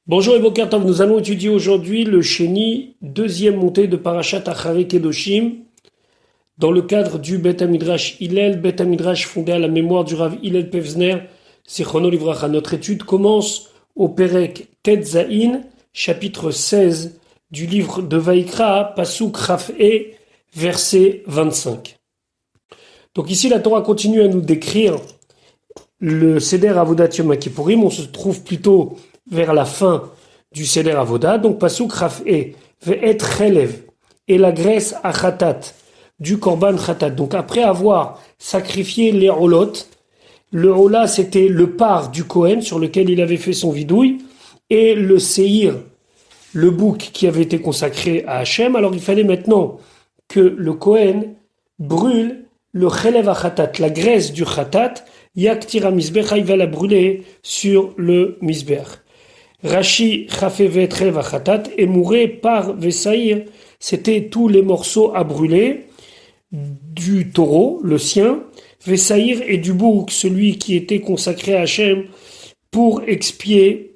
Bonjour et Boker Tov, nous allons étudier aujourd'hui le Sheni, deuxième montée de Parashat Acharei Kedoshim, dans le cadre du Bet HaMidrash Hillel, Bet HaMidrash fondé à la mémoire du Rav Hillel Pevzner, Zichrono Livracha. Notre étude commence au Perek Tet Zayin, chapitre 16 du livre de Vaïkra, Pasuk Raf E, verset 25. Donc ici la Torah continue à nous décrire le Seder Avodat Yom Kippourim. On se trouve plutôt vers la fin du Seder Avoda, donc Pasuk Raf E, Ve'et Chelev, et la graisse à Khatat, du Korban Khatat. Donc après avoir sacrifié les Olot, le Ola c'était le par du Kohen sur lequel il avait fait son vidouille, et le Seir, le bouc qui avait été consacré à Hachem. Alors il fallait maintenant que le Kohen brûle le Chelev à Khatat, la graisse du Khatat, Yaktira Misbecha, il va la brûler sur le Misbech. Rashi Chafevet Chelev à Khatat, et mouré par Vesaïr, c'était tous les morceaux à brûler du taureau, le sien, Vesaïr, et du bouc, celui qui était consacré à Hachem pour expier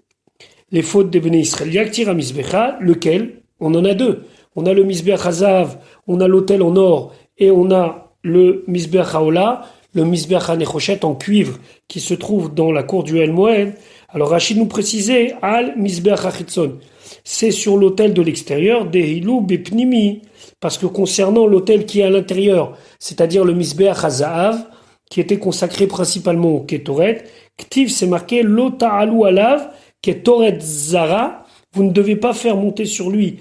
les fautes des Béné Israël. Yaktira Misbecha, lequel? On en a deux. On a le Misbech Hazav, on a l'autel en or, et on a le Misbech Haola, le Misbech HaNechoshet en cuivre qui se trouve dans la cour du El Moed. Alors Rachid nous précisait Al Misbech HaChitzon, c'est sur l'autel de l'extérieur des Hilou Bepnimi, parce que concernant l'autel qui est à l'intérieur, c'est-à-dire le Misbech HaZahav, qui était consacré principalement au Ketoret, Ktiv c'est marqué Lo Ta'alu Alav Ketoret Zara, vous ne devez pas faire monter sur lui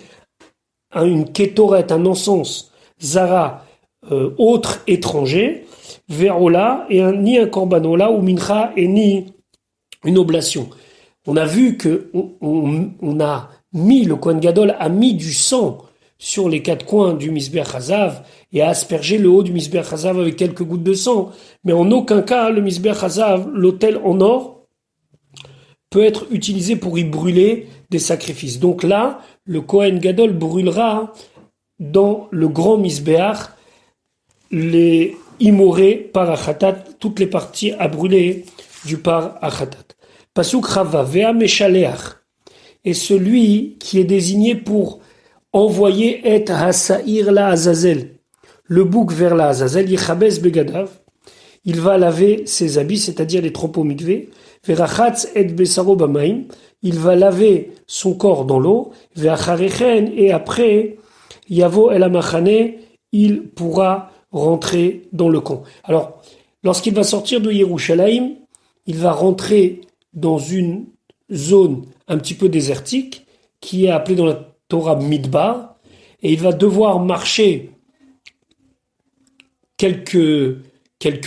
une Ketoret, un encens Zara autre étranger, Verola, et ni un Korbanola ou Mincha, et ni une oblation. On a vu que on a mis, le Kohen Gadol a mis du sang sur les quatre coins du Misbech Hazav et a aspergé le haut du Misbech Hazav avec quelques gouttes de sang. Mais en aucun cas, le Misbech Hazav, l'autel en or, peut être utilisé pour y brûler des sacrifices. Donc là, le Kohen Gadol brûlera dans le grand Misbech les imorés par Achatat, toutes les parties à brûler du par Achatat. Pasuk Rava, Vea Meshaleach, et celui qui est désigné pour envoyer et Hasaïr la Azazel, le bouc vers la Azazel, Yichabez Begadav, il va laver ses habits, c'est-à-dire les trempes au mikvé, Verachatz et Besaro Bamaim, il va laver son corps dans l'eau, Veacharechen, et après, Yavo El Amachane, il pourra rentrer dans le camp. Alors, lorsqu'il va sortir de Yerushalayim, il va rentrer dans une zone un petit peu désertique qui est appelée dans la Torah Midbar, et il va devoir marcher quelques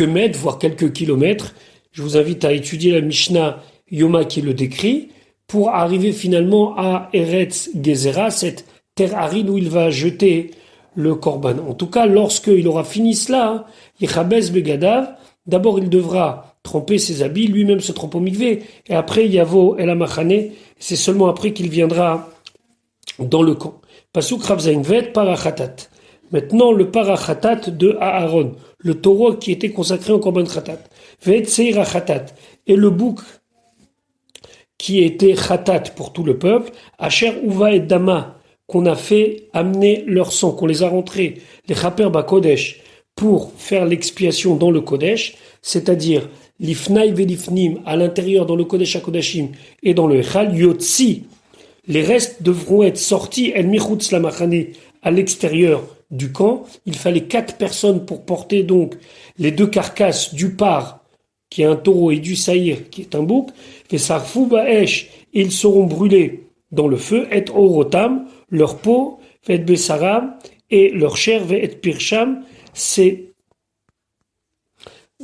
mètres, voire quelques kilomètres. Je vous invite à étudier la Mishnah Yoma qui le décrit, pour arriver finalement à Eretz Gezerah, cette terre aride où il va jeter le korban. En tout cas, lorsqu'il aura fini cela, Yichabez Begadav, d'abord il devra tremper ses habits, lui-même se trempe au mikvé, et après Yavo El Amachane, c'est seulement après qu'il viendra dans le camp. Pasuk Rav Zayin Vet Parachatat. Maintenant le Parachatat de Aaron, le taureau qui était consacré au korban Chatat. Vet Seir Chatat, et le bouc qui était Chatat pour tout le peuple, Asher Uva et Dama, qu'on a fait amener leur sang, qu'on les a rentrés, les Chaper Bakodesh, pour faire l'expiation dans le Kodesh, c'est-à-dire l'Ifnaï Velifnim, à l'intérieur dans le Kodesh HaKodashim et dans le Echal, Yotzi, les restes devront être sortis, El Michutz Lamachane, à l'extérieur du camp. Il fallait 4 personnes pour porter donc les 2 carcasses du par, qui est un taureau, et du saïr, qui est un bouc, et Sarfou Baesh, et ils seront brûlés dans le feu, et Orotam, leur peau, et Bessaram, et leur chair, et Pircham,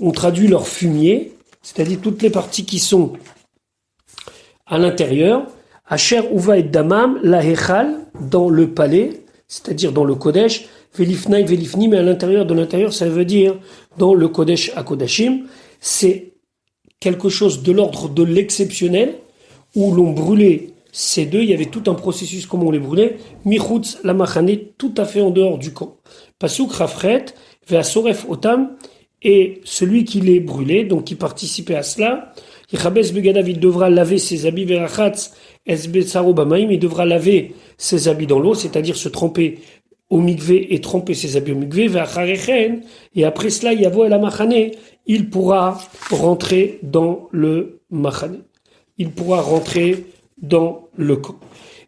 on traduit leur fumier, c'est-à-dire toutes les parties qui sont à l'intérieur, Asher Uva et Damam, la Hechal, dans le palais, c'est-à-dire dans le Kodesh, Velifnaï, Velifni, mais à l'intérieur de l'intérieur, ça veut dire dans le Kodesh HaKodashim, c'est quelque chose de l'ordre de l'exceptionnel, où l'on brûlait ces deux, il y avait tout un processus comment on les brûlait, Michutz Lamachane, tout à fait en dehors du camp. Pasuk Rafret, Veasoref Otam, et celui qui les brûlait, donc qui participait à cela, Yichabes begadav, il devra laver ses habits, verachatz es betsaro bamaim, il devra laver ses habits dans l'eau, c'est-à-dire se tremper au mikvé et tremper ses habits au mikvé, ve'acharechen, et après cela, yavo el machane, il pourra rentrer dans le machane. Il pourra rentrer dans le camp.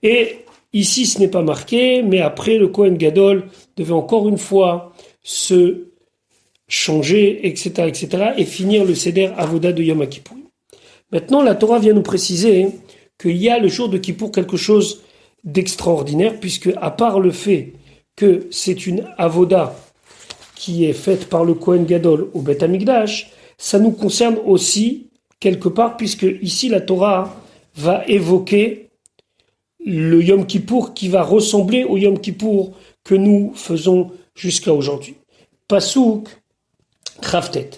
Et ici, ce n'est pas marqué, mais après, le Kohen Gadol devait encore une fois se changer, etc., et finir le Seder Avoda de Yom Kippour. Maintenant, la Torah vient nous préciser qu'il y a le jour de Kippour quelque chose d'extraordinaire, puisque à part le fait que c'est une Avoda qui est faite par le Kohen Gadol au Beth Amikdash, ça nous concerne aussi quelque part, puisque ici la Torah va évoquer le Yom Kippour qui va ressembler au Yom Kippour que nous faisons jusqu'à aujourd'hui. Pasuk Chavtet.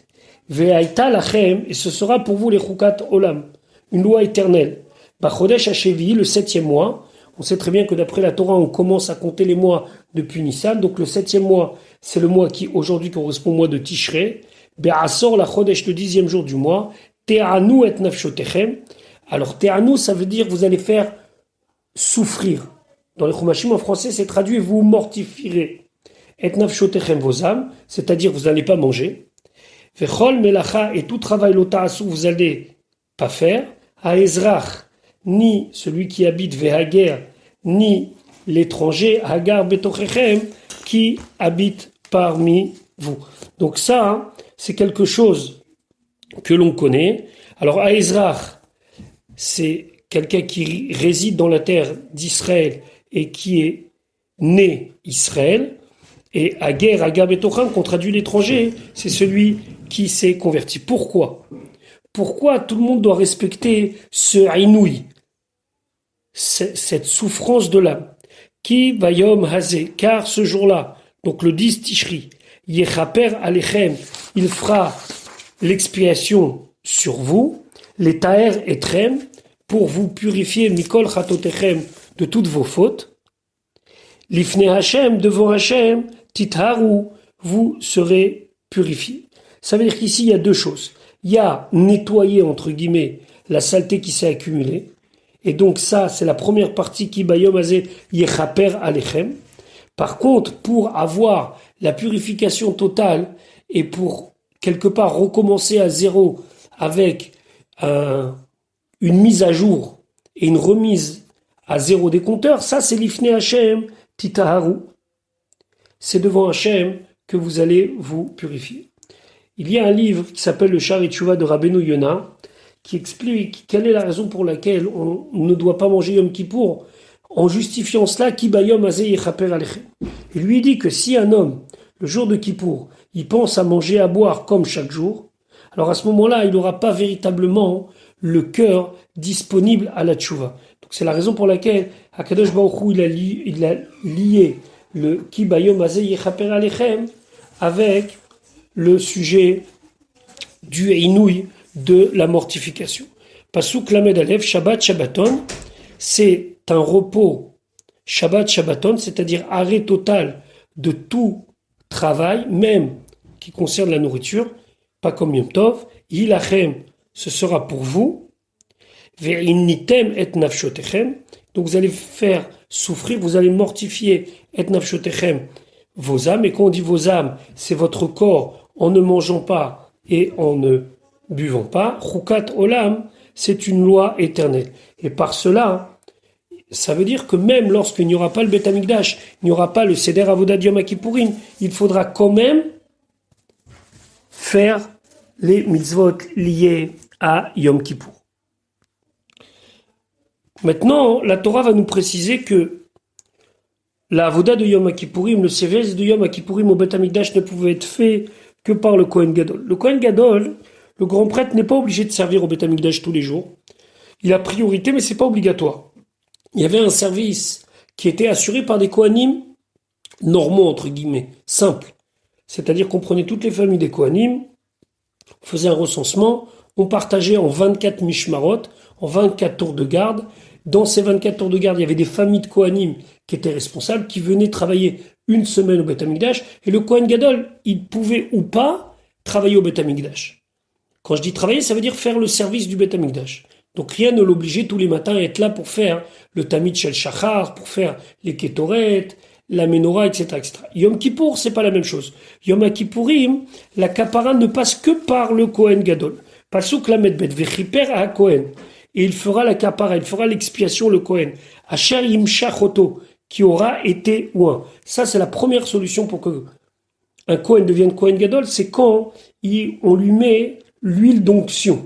Ve'aita lachem, et ce sera pour vous les Chukat Olam, une loi éternelle. Bachodesh Hashevi, le 7e mois. On sait très bien que d'après la Torah, on commence à compter les mois depuis Nissan. Donc le 7e mois, c'est le mois qui aujourd'hui correspond au mois de Tishrei. Be'asor la Chodesh, le 10e jour du mois. Te'anu et nafshotechem. Alors Te'anu, ça veut dire vous allez faire souffrir. Dans les Chumashim en français, c'est traduit vous mortifierez. Et nafshotechem vos âmes, c'est-à-dire vous n'allez pas manger. Vechol melacha, et tout travail l'otaasu, vous allez pas faire. Haezrach, ni celui qui habite Vehager, ni l'étranger, Hagar betochechem, qui habite parmi vous. Donc ça, c'est quelque chose que l'on connaît. Alors Haezrach, c'est quelqu'un qui réside dans la terre d'Israël et qui est né Israël. Et Hagar, Hagar betochechem, qu'on traduit l'étranger, c'est celui qui s'est converti. Pourquoi tout le monde doit respecter ce inouï, cette souffrance de l'âme? Qui va yom hazé, car ce jour-là, donc le 10 Tishri, yechaper alechem, il fera l'expiation sur vous, les taer et trem, pour vous purifier mikol chatotechem, de toutes vos fautes. Lifne Hashem, devant Hashem, titharu, vous serez purifiés. Ça veut dire qu'ici, il y a deux choses. Il y a nettoyer, entre guillemets, la saleté qui s'est accumulée. Et donc ça, c'est la première partie qui bayom azé yechaper alechem. Par contre, pour avoir la purification totale et pour quelque part recommencer à zéro avec une mise à jour et une remise à zéro des compteurs, ça c'est l'ifne Hashem titaharu. C'est devant Hashem que vous allez vous purifier. Il y a un livre qui s'appelle le Sha'ar Tshuva de Rabbeinu Yonah qui explique quelle est la raison pour laquelle on ne doit pas manger Yom Kippour en justifiant cela ki bayom azeh yechaper alechem. Il lui dit que si un homme, le jour de Kippour, il pense à manger, à boire comme chaque jour, alors à ce moment-là, il n'aura pas véritablement le cœur disponible à la Tshuva. Donc c'est la raison pour laquelle Hakadosh Baruch Hu, il a lié le ki bayom azeh yechaper alechem avec le sujet du inouï de la mortification. Pasuk Lamed Alev, Shabbat Shabbaton, c'est un repos Shabbat Shabbaton, c'est-à-dire arrêt total de tout travail, même qui concerne la nourriture, pas comme Yom Tov. Yilachem, ce sera pour vous. Ve'innitem et nafshotechem, donc vous allez faire souffrir, vous allez mortifier et nafshotechem, vos âmes. Et quand on dit vos âmes, c'est votre corps en ne mangeant pas et en ne buvant pas. Chukat Olam, c'est une loi éternelle. Et par cela, ça veut dire que même lorsqu'il n'y aura pas le Beth Amikdash, il n'y aura pas le Seder Avoda de Yom Kippourim, il faudra quand même faire les mitzvot liés à Yom Kippour. Maintenant, la Torah va nous préciser que la Avoda de Yom Kippourim, le service de Yom Kippourim au Beth Amikdash ne pouvait être fait que par le Kohen Gadol. Le Kohen Gadol, le grand prêtre, n'est pas obligé de servir au Beth Amikdash tous les jours. Il a priorité, mais c'est pas obligatoire. Il y avait un service qui était assuré par des Kohanim normaux, entre guillemets, simples. C'est-à-dire qu'on prenait toutes les familles des Kohanim, on faisait un recensement, on partageait en 24 mishmarot, en 24 tours de garde. Dans ces 24 tours de garde, il y avait des familles de Kohanim qui étaient responsables, qui venaient travailler une semaine au Beth Amikdash, et le Kohen Gadol, il pouvait ou pas travailler au Beth Amikdash. Quand je dis travailler, ça veut dire faire le service du Beth Amikdash. Donc rien ne l'obligeait tous les matins à être là pour faire le Tamid Shel Shachar, pour faire les Ketoret, la Menorah, etc., etc. Yom Kippour, c'est pas la même chose. Yom Kippourim, la kapara ne passe que par le Kohen Gadol. Pasuk Lamed Bet Vechiper à Kohen. Et il fera la kapara, il fera l'expiation, le Kohen. Asher Yimshachoto, qui aura été oint. Ça, c'est la première solution pour que un Kohen devienne Kohen Gadol, c'est quand on lui met l'huile d'onction.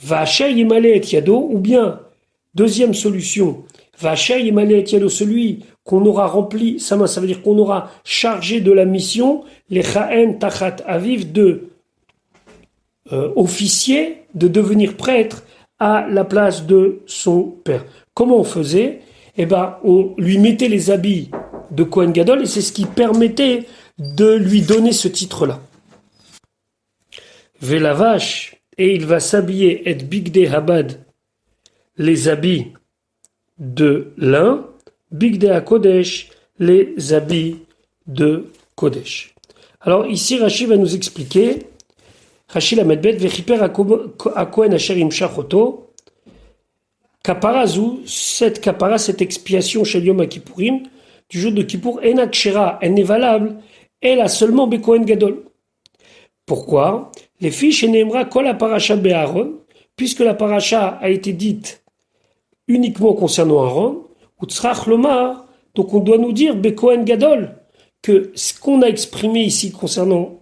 Va'asher Yimale et Yado, ou bien, deuxième solution, Va'asher Yimale et Yado, celui qu'on aura rempli, ça veut dire qu'on aura chargé de la mission, les Chaen Tachat Aviv, de officier, de devenir prêtre à la place de son père. Comment on faisait? On lui mettait les habits de Kohen Gadol et c'est ce qui permettait de lui donner ce titre-là. Velavash, et il va s'habiller et Bigde Habad, les habits de lin, Bigde HaKodesh, les habits de Kodesh. Alors ici, Rashi va nous expliquer, Rashi Lamedbet, Vechiper HaKohen Asher Imshachoto, Kaparazu, cette kapara, cette expiation chez Yom HaKippourim, du jour de Kippour, Ena Kshera, elle n'est valable, elle a seulement Bekohen Gadol. Pourquoi? Les fiches Enemra Kol HaParasha Be'Aaron, puisque la paracha a été dite uniquement concernant Aaron, ou Tzrach Lomar, donc on doit nous dire Bekohen Gadol, que ce qu'on a exprimé ici concernant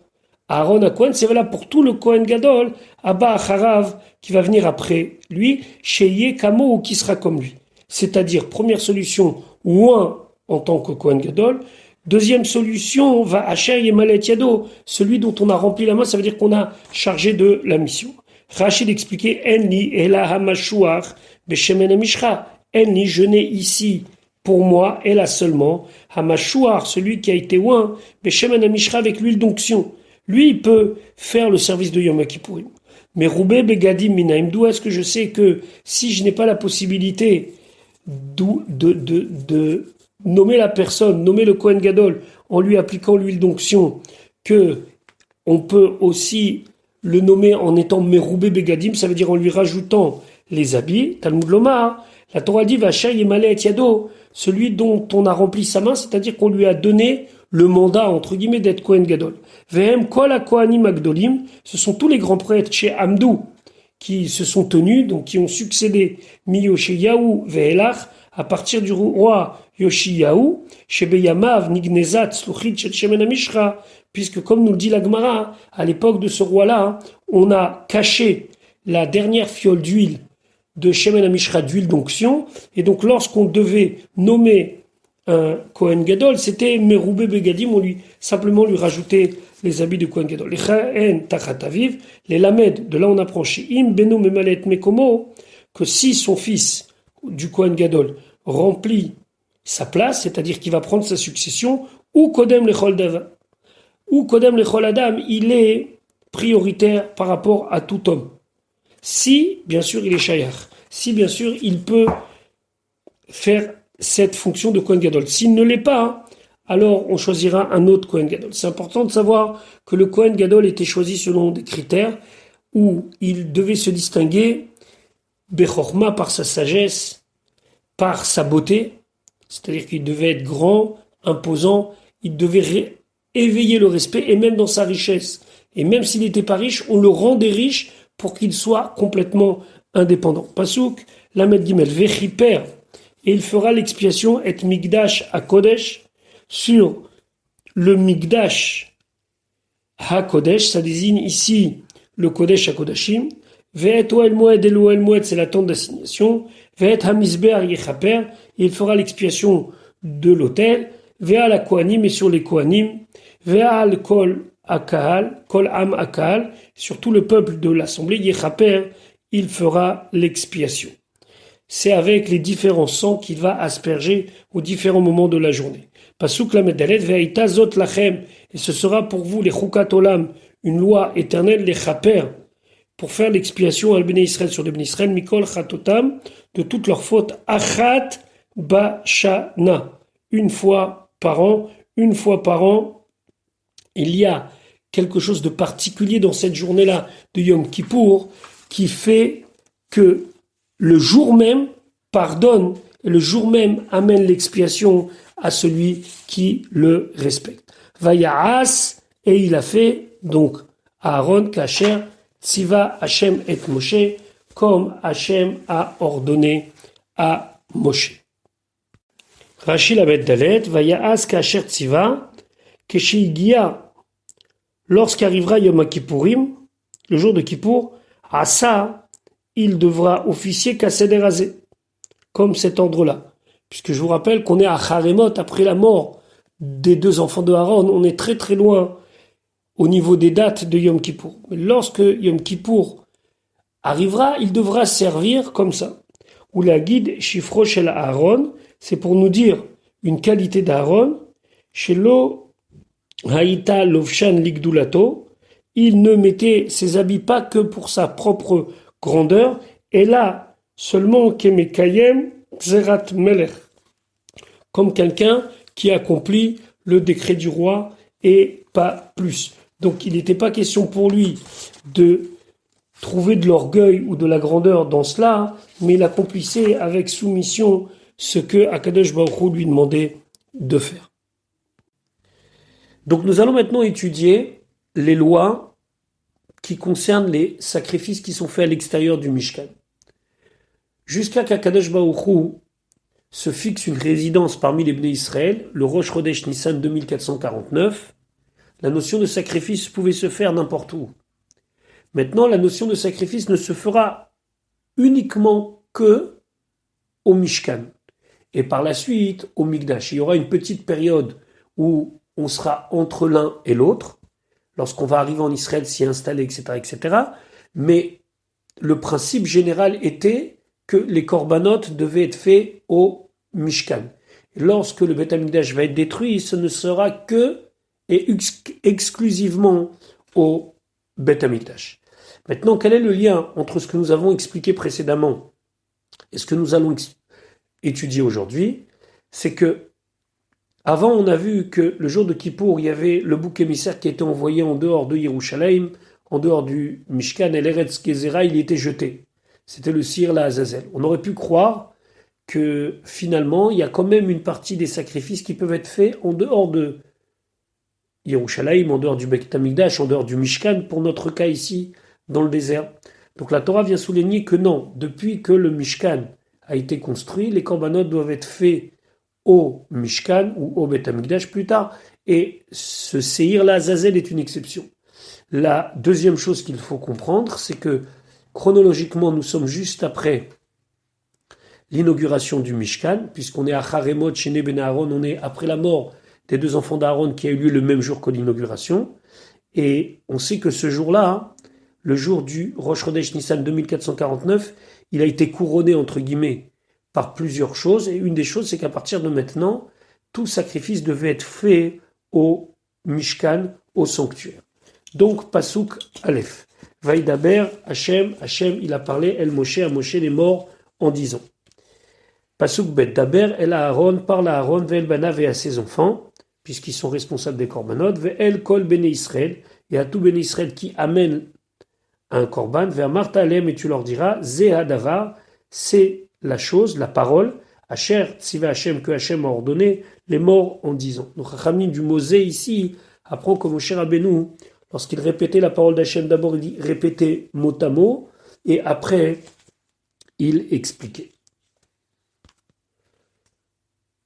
Aaron à Kohen, c'est valable pour tout le Kohen Gadol, Abba Acharav, qui va venir après lui, Sheye Kamo, ou qui sera comme lui. C'est-à-dire, première solution, oint en tant que Kohen Gadol. Deuxième solution, va Asher Yemalet Yado, celui dont on a rempli la main, ça veut dire qu'on a chargé de la mission. Rachid expliquait, Enni Ela Hamashuach Beshemen Amishra. Enni, je n'ai ici pour moi, Ela seulement, Hamashuach, celui qui a été oint, Beshemen Amishra avec l'huile d'onction. Lui, il peut faire le service de Yom Kippourim. Mais Roubé Begadim Minaim, d'où est-ce que je sais que si je n'ai pas la possibilité de nommer la personne, nommer le Kohen Gadol en lui appliquant l'huile d'onction, que on peut aussi le nommer en étant Meroubé Begadim, ça veut dire en lui rajoutant les habits. Talmud Lomar, la Torah dit Va'asher Yemale et Yado, celui dont on a rempli sa main, c'est-à-dire qu'on lui a donné le mandat, entre guillemets, d'être Kohen Gadol. Vehem Kol HaKohanim Agdolim, ce sont tous les grands prêtres chez Amdou qui se sont tenus, donc qui ont succédé Mi-Yoshiyahu Ve'elach, à partir du roi Yoshiyahu, chez Beyamav Nignezat Sluchit Shel Shemen Amishra, puisque comme nous le dit la Gemara, à l'époque de ce roi-là, on a caché la dernière fiole d'huile de Shemen Amishra, d'huile d'onction, et donc lorsqu'on devait nommer un Kohen Gadol, c'était Meroubé Begadim, on simplement lui rajoutait les habits de Kohen Gadol. Les Chaen Tachat Aviv, les Lamed, de là on apprend chez Im Beno Memalet Mekomo, que si son fils du Kohen Gadol remplit sa place, c'est-à-dire qu'il va prendre sa succession, ou Kodem Lechol Adam, il est prioritaire par rapport à tout homme. Si, bien sûr, il est shayach. Si, bien sûr, il peut faire cette fonction de Kohen Gadol. S'il ne l'est pas, alors on choisira un autre Kohen Gadol. C'est important de savoir que le Kohen Gadol était choisi selon des critères où il devait se distinguer Bechorma par sa sagesse, par sa beauté, c'est-à-dire qu'il devait être grand, imposant, il devait éveiller le respect, et même dans sa richesse. Et même s'il n'était pas riche, on le rendait riche pour qu'il soit complètement indépendant. Pasuk, Lamed Gimel, Vechiper, et il fera l'expiation et Migdash à Kodesh sur le Migdash à Kodesh, ça désigne ici le Kodesh à Kodashim. Ve'et Oel Moed, El Oel Moed, c'est la tente d'assignation. Ve'et Hamizber Yechaper, il fera l'expiation de l'autel. Ve'al la Kohanim, et sur les Kohanim. Ve'al Kol Akal, Kol Am Akal, sur tout le peuple de l'assemblée. Yechaper, il fera l'expiation. C'est avec les différents sangs qu'il va asperger aux différents moments de la journée. Pasuk Lamed Dalet, Ve'aita Zot Lachem, et ce sera pour vous les Chukat Olam, une loi éternelle, les Chaper, pour faire l'expiation al Bnei Israël sur les Bnei Israël, Mikol Chatotam, de toutes leurs fautes, Achat Bashana, une fois par an, il y a quelque chose de particulier dans cette journée-là de Yom Kippour qui fait que le jour même pardonne et le jour même amène l'expiation à celui qui le respecte. Vayaas, et il a fait donc Aaron Kacher Tziva Hashem et Moshe, comme Hashem a ordonné à Moshe. Rashi la bête Dalet, Vayaas Kacher Tziva, Keshigia, lorsqu'arrivera Yom Kippourim, le jour de Kippour, Asa, il devra officier Kaseder Hazé, comme cet ordre-là. Puisque je vous rappelle qu'on est à Haremot, après la mort des deux enfants de Aaron, on est très très loin au niveau des dates de Yom Kippour. Mais lorsque Yom Kippour arrivera, il devra servir comme ça. Ou la guide Shifro Shel Aaron, c'est pour nous dire une qualité d'Aaron, Shelo Haïta Lovshan Ligdulato, il ne mettait ses habits pas que pour sa propre grandeur, et là seulement Kemekayem Zerat Melech, comme quelqu'un qui accomplit le décret du roi et pas plus. Donc il n'était pas question pour lui de trouver de l'orgueil ou de la grandeur dans cela, mais il accomplissait avec soumission ce que Akadosh Baruch Hu lui demandait de faire. Donc nous allons maintenant étudier les lois qui concernent les sacrifices qui sont faits à l'extérieur du Mishkan. Jusqu'à qu'Akadosh Baruch Hu se fixe une résidence parmi les Bnei Israël, le Rosh Chodesh Nissan 2449, la notion de sacrifice pouvait se faire n'importe où. Maintenant, la notion de sacrifice ne se fera uniquement que au Mishkan. Et par la suite, au Mikdash. Il y aura une petite période où on sera entre l'un et l'autre, lorsqu'on va arriver en Israël, s'y installer, etc., etc. Mais le principe général était que les corbanotes devaient être faits au Mishkan. Et lorsque le Beth Amikdash va être détruit, ce ne sera que et exclusivement au Beth Amikdash. Maintenant, quel est le lien entre ce que nous avons expliqué précédemment et ce que nous allons étudier aujourd'hui? C'est que avant, on a vu que le jour de Kippour, il y avait le bouc émissaire qui était envoyé en dehors de Yerushalayim, en dehors du Mishkan, et l'Eretz Gezerah, il était jeté. C'était le Sir la Azazel. On aurait pu croire que finalement, il y a quand même une partie des sacrifices qui peuvent être faits en dehors de Yerushalayim, en dehors du Beit Hamikdash, en dehors du Mishkan, pour notre cas ici, dans le désert. Donc la Torah vient souligner que non, depuis que le Mishkan a été construit, les corbanotes doivent être faits au Mishkan ou au Beit Hamikdash plus tard, et ce Seir la Azazel est une exception. La deuxième chose qu'il faut comprendre, c'est que chronologiquement, nous sommes juste après l'inauguration du Mishkan, puisqu'on est à Haremot, chez Ben Aaron, on est après la mort des deux enfants d'Aaron qui a eu lieu le même jour que l'inauguration. Et on sait que ce jour-là, le jour du Rosh Chodesh Nissan 2449, il a été couronné, entre guillemets, par plusieurs choses. Et une des choses, c'est qu'à partir de maintenant, tout sacrifice devait être fait au Mishkan, au sanctuaire. Donc, Pasuk Aleph. Vaïdaber, Hachem, il a parlé, El Moshe, à Moshe les morts en disant. Pasuk Bet, Daber, El Aaron, parle à Aaron, Ve'el Banav et à ses enfants, puisqu'ils sont responsables des korbanot, Ve'el Kol Bene Israël, et à tout Bene Israël qui amène un korban, vers Martha Alem, et tu leur diras, Ze Hadavar, c'est la chose, la parole, Asher, Tziva Hachem, que Hachem a ordonné, les morts en disant. Donc, Rachamim du Mosé ici apprend que Moshe Rabbeinu, lorsqu'il répétait la parole d'Hachem, d'abord il dit répétait mot à mot, et après il expliquait.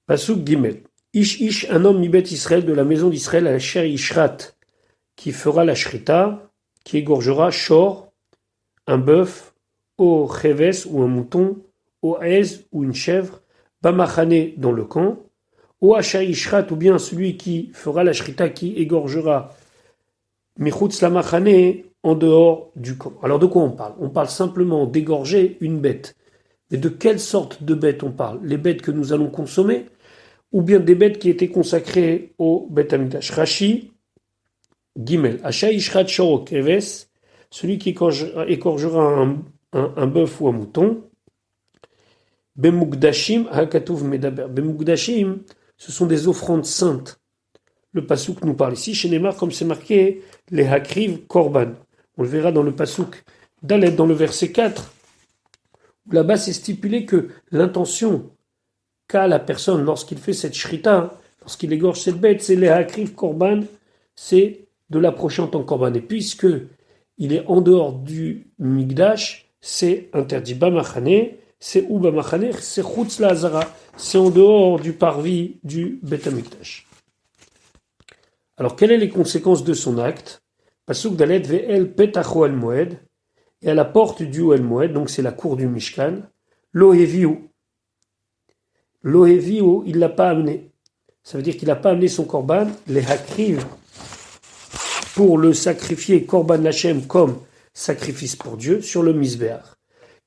Pasuk Gimel. Ish, un homme mibet Israël de la maison d'Israël à la Asher Ishrat, qui fera la shrita, qui égorgera Shor, un bœuf, au Cheves ou un mouton, au Hez ou une chèvre, Bamachane dans le camp, au Asher Ishrat ou bien celui qui fera la shrita, qui égorgera Michutz la Machane en dehors du camp. Alors de quoi on parle? On parle simplement d'égorger une bête. Mais de quelle sorte de bête on parle? Les bêtes que nous allons consommer ou bien des bêtes qui étaient consacrées au Beit Hamikdash? Rashi, Gimel, Asher Ishrat Shor Keves, celui qui égorgera un bœuf ou un mouton. Bemugdashim Hakatuv Medaber. Bemugdashim, ce sont des offrandes saintes. le pasouk nous parle ici. Chez Neymar, comme c'est marqué, les hakriv korban. On le verra dans le pasouk d'Alet, dans le verset 4. Là-bas, c'est stipulé que l'intention qu'a la personne lorsqu'il fait cette shrita, lorsqu'il égorge cette bête, c'est les hakriv korban, c'est de l'approcher en tant que korban. Et puisque il est en dehors du migdash, c'est interdit. Bamachane, c'est où Bamachane, c'est chutz la hazara, c'est en dehors du parvis du Bet HaMikdash. Alors, quelles sont les conséquences de son acte? Pasuk dalet ve'el petach Ohel Moed, et à la porte du Ohel Moed, donc c'est la cour du Mishkan, lo heviu. Lo heviu, il l'a pas amené. Ça veut dire qu'il n'a pas amené son korban, les hakriv, pour le sacrifier korban Hashem comme sacrifice pour Dieu, sur le Mizbeach,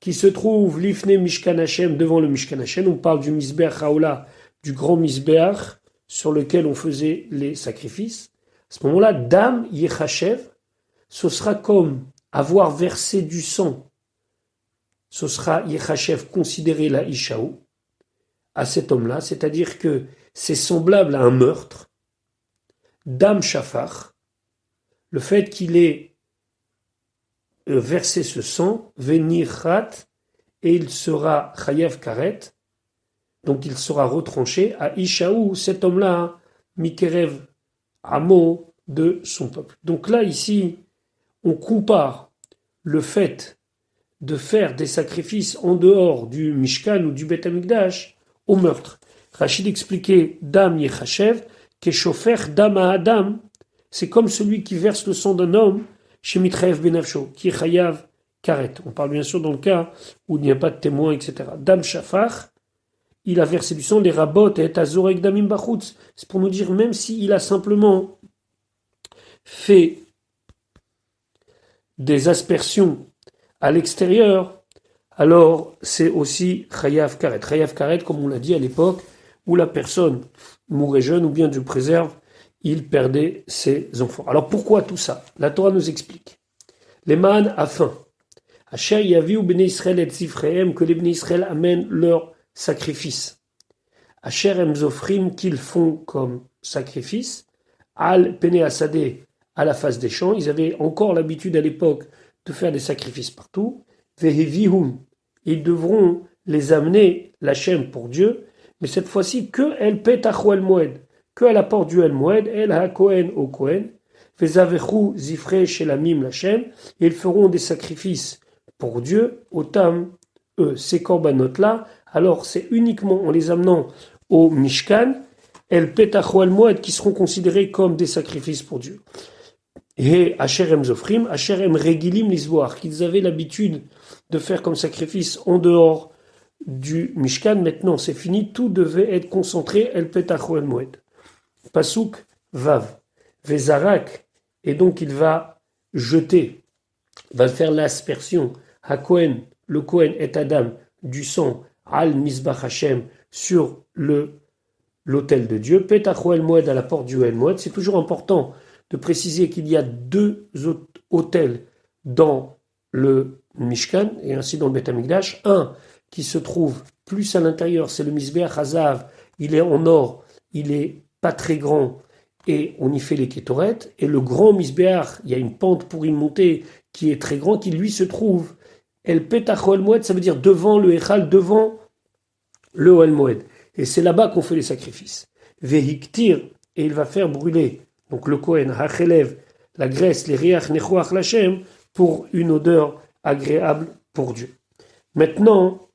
qui se trouve l'ifne Mishkan Hashem, devant le Mishkan Hashem. On parle du Mizbeach Haola, du grand Mizbeach, sur lequel on faisait les sacrifices. À ce moment-là, Dam Yechachev, ce sera comme avoir versé du sang. Ce sera Yechachev considéré la Ishaou à cet homme-là, c'est-à-dire que c'est semblable à un meurtre. Dam Shafar, le fait qu'il ait versé ce sang, Venir Khat, et il sera Chayav Karet, donc il sera retranché à Ishaou, cet homme-là, Mikerev Amo, de son peuple. Donc là, ici, on compare le fait de faire des sacrifices en dehors du Mishkan ou du Bet HaMikdash au meurtre. Rachid expliquait Dam Yechachev, Keshofer Dam Adam, c'est comme celui qui verse le sang d'un homme chez Mitraev Benafsho, qui est Chayav Karet. On parle bien sûr dans le cas où il n'y a pas de témoin, etc. Dam Shafar, il a versé du sang, les rabot et azorek damim bachutz. C'est pour nous dire, même s'il a simplement fait des aspersions à l'extérieur, alors c'est aussi chayav karet. Chayav karet, comme on l'a dit à l'époque, où la personne mourait jeune ou bien Dieu préserve, il perdait ses enfants. Alors pourquoi tout ça? La Torah nous explique. Les man a faim. Asher yavi ou bnei Israël et zifrehem, que les bnei Israël amènent leur sacrifice. Asher emzofrim, qu'ils font comme sacrifice. Al pene asadeh, à la face des champs. Ils avaient encore l'habitude à l'époque de faire des sacrifices partout. Vehevihum, ils devront les amener l'Hachem pour Dieu, mais cette fois-ci que El Petach Ohel Moed, que à la porte du El Moed, El HaKohen au Kohen, Vezavechu Zifre Shelamim l'Hachem, et ils feront des sacrifices pour Dieu, autam ces corbanotes-là, alors c'est uniquement en les amenant au Mishkan, El Petach Ohel Moed, qui seront considérés comme des sacrifices pour Dieu. Et Asherem Zofrim, Asherem Regilim Lisboar, qu'ils avaient l'habitude de faire comme sacrifice en dehors du Mishkan. Maintenant, c'est fini, tout devait être concentré, El Petach Ohel Moed. Pasuk Vav, Vezarak, et donc il va jeter, va faire l'aspersion, HaKohen, le Kohen et Adam, du sang, Al Mizbach Hashem, sur l'autel de Dieu, Petach Ohel Moed, à la porte du Ohel Moed. C'est toujours important de préciser qu'il y a deux autels dans le Mishkan, et ainsi dans le Bet HaMikdash. Un qui se trouve plus à l'intérieur, c'est le Mizbeach Hazav, il est en or, il est pas très grand, et on y fait les kétoret. Et le grand Mizbeach, il y a une pente pour y monter, qui est très grand, qui lui se trouve El Petach Ohel Moed, ça veut dire devant le Echal, devant le Ohel Moed. Et c'est là-bas qu'on fait les sacrifices. Vehiktir, et il va faire brûler, donc le Kohen, Hachelev, la graisse, les Riach Nechoach Lachem, pour une odeur agréable pour Dieu. Maintenant,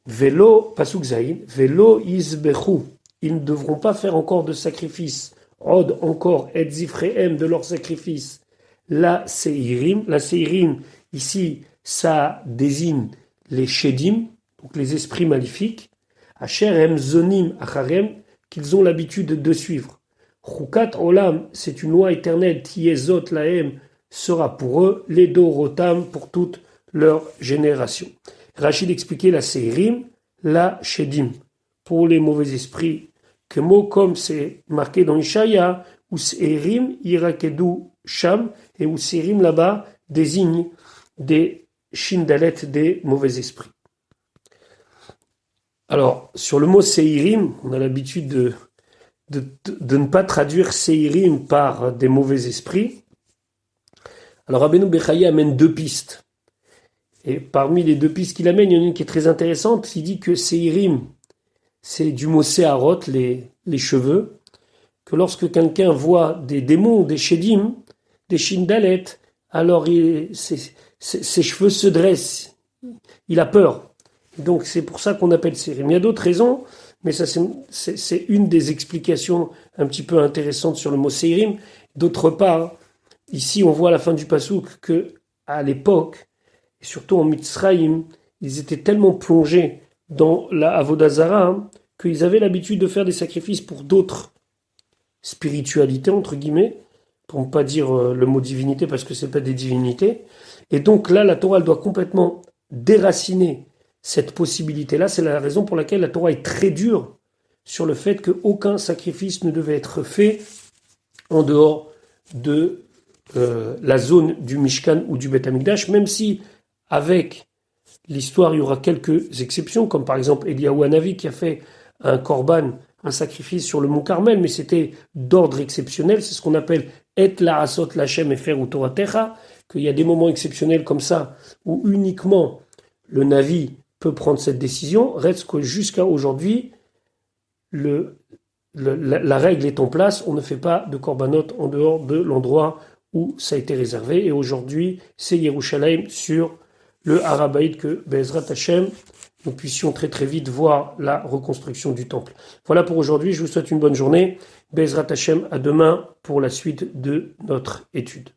Velo, Pasuk Zayin, Velo Izbechu, ils ne devront pas faire encore de sacrifice, Od encore, Et Zifrehem, de leur sacrifice, la Seirim, ici, ça désigne les Shedim, donc les esprits maléfiques, Asher Hem Zonim Acharem, qu'ils ont l'habitude de suivre. Chukat Olam, c'est une loi éternelle, Tiezot Lahem, sera pour eux, les Dorotam, pour toute leur génération. Rachid expliquait la Seirim, la Shedim, pour les mauvais esprits, que mot comme c'est marqué dans Ishaya, où Seirim, Irakedu Sham, et où Seirim là-bas désigne des Shindalet, des mauvais esprits. Alors, sur le mot Seirim, on a l'habitude de de ne pas traduire Seirim par des mauvais esprits. Alors Rabbeinu Bechaye amène deux pistes. Et parmi les deux pistes qu'il amène, il y en a une qui est très intéressante. Il dit que Seirim, c'est du mot Seharot, les cheveux, que lorsque quelqu'un voit des démons, des Shedim, des Shindalet, alors ses cheveux se dressent, il a peur. Donc c'est pour ça qu'on appelle Seirim. Il y a d'autres raisons, mais ça c'est une des explications un petit peu intéressantes sur le mot Seirim. D'autre part, ici on voit à la fin du Passouk que à l'époque, et surtout en Mitzrayim, ils étaient tellement plongés dans la Avodah Zarah qu'ils avaient l'habitude de faire des sacrifices pour d'autres spiritualités, entre guillemets, pour ne pas dire le mot divinité parce que c'est pas des divinités. Et donc là, la Torah elle doit complètement déraciner cette possibilité-là. C'est la raison pour laquelle la Torah est très dure sur le fait qu'aucun sacrifice ne devait être fait en dehors de la zone du Mishkan ou du Beth Amikdash, même si avec l'histoire il y aura quelques exceptions, comme par exemple Eliyahu Hanavi qui a fait un korban, un sacrifice sur le mont Carmel, mais c'était d'ordre exceptionnel, c'est ce qu'on appelle et la asot lachem efer ou toratecha, qu'il y a des moments exceptionnels comme ça où uniquement le Navi peut prendre cette décision. Reste que jusqu'à aujourd'hui, la règle est en place, on ne fait pas de korbanot en dehors de l'endroit où ça a été réservé. Et aujourd'hui, c'est Yerushalayim sur le Harabaïd que Be'ezrat Hashem, nous puissions très très vite voir la reconstruction du temple. Voilà pour aujourd'hui, je vous souhaite une bonne journée. Be'ezrat Hashem, à demain pour la suite de notre étude.